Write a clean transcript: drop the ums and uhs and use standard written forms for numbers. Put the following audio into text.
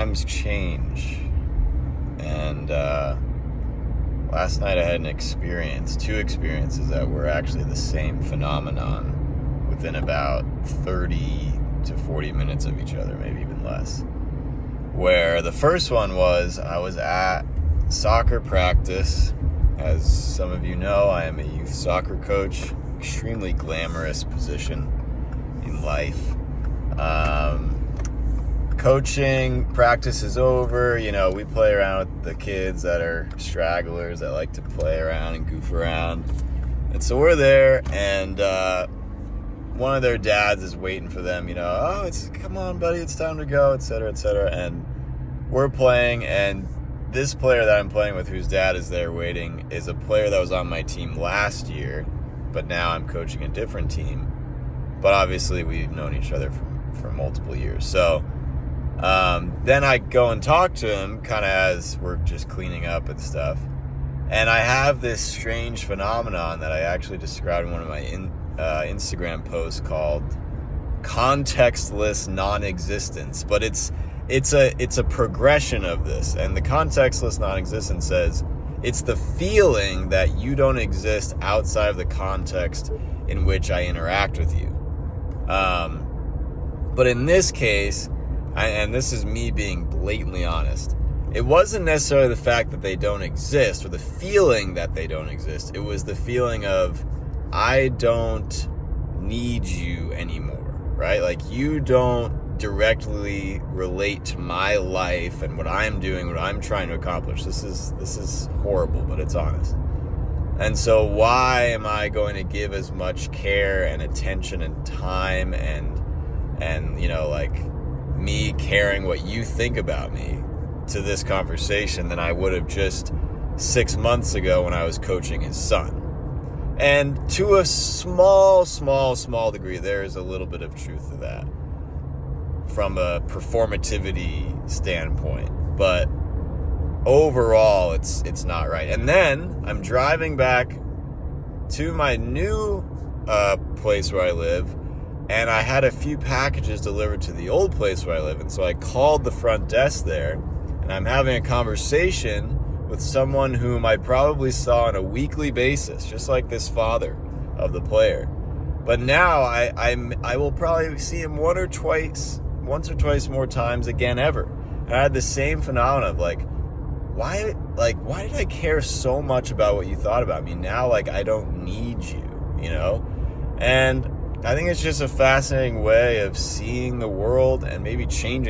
times change. And last night I had two experiences that were actually the same phenomenon within about 30 to 40 minutes of each other, maybe even less. Where the first one was, I was at soccer practice. As some of you know, I am a youth soccer coach, extremely glamorous position in life. Coaching practice is over. We play around with the kids that are stragglers that like to play around and goof around. And so we're there, and one of their dads is waiting for them, come on, buddy, it's time to go, etc., etc. And we're playing, and this player that I'm playing with, whose dad is there waiting, is a player that was on my team last year, but now I'm coaching a different team. But obviously we've known each other for multiple years. So then I go and talk to him kind of as we're just cleaning up and stuff. And I have this strange phenomenon that I actually described in one of my Instagram posts called contextless non-existence. But it's a progression of this. And the contextless non-existence says it's the feeling that you don't exist outside of the context in which I interact with you. But in this case, and this is me being blatantly honest, it wasn't necessarily the fact that they don't exist or the feeling that they don't exist. It was the feeling of, I don't need you anymore, right? Like, you don't directly relate to my life and what I'm doing, what I'm trying to accomplish. This is horrible, but it's honest. And so why am I going to give as much care and attention and time and me caring what you think about me to this conversation than I would have just 6 months ago when I was coaching his son? And to a small degree, there is a little bit of truth to that from a performativity standpoint. But overall, it's not right. And then I'm driving back to my new place where I live, and I had a few packages delivered to the old place where I live. And so I called the front desk there, and I'm having a conversation with someone whom I probably saw on a weekly basis, just like this father of the player. But now I will probably see him once or twice more times again ever. And I had the same phenomenon of why did I care so much about what you thought about me? Now, I don't need you, And I think it's just a fascinating way of seeing the world and maybe changing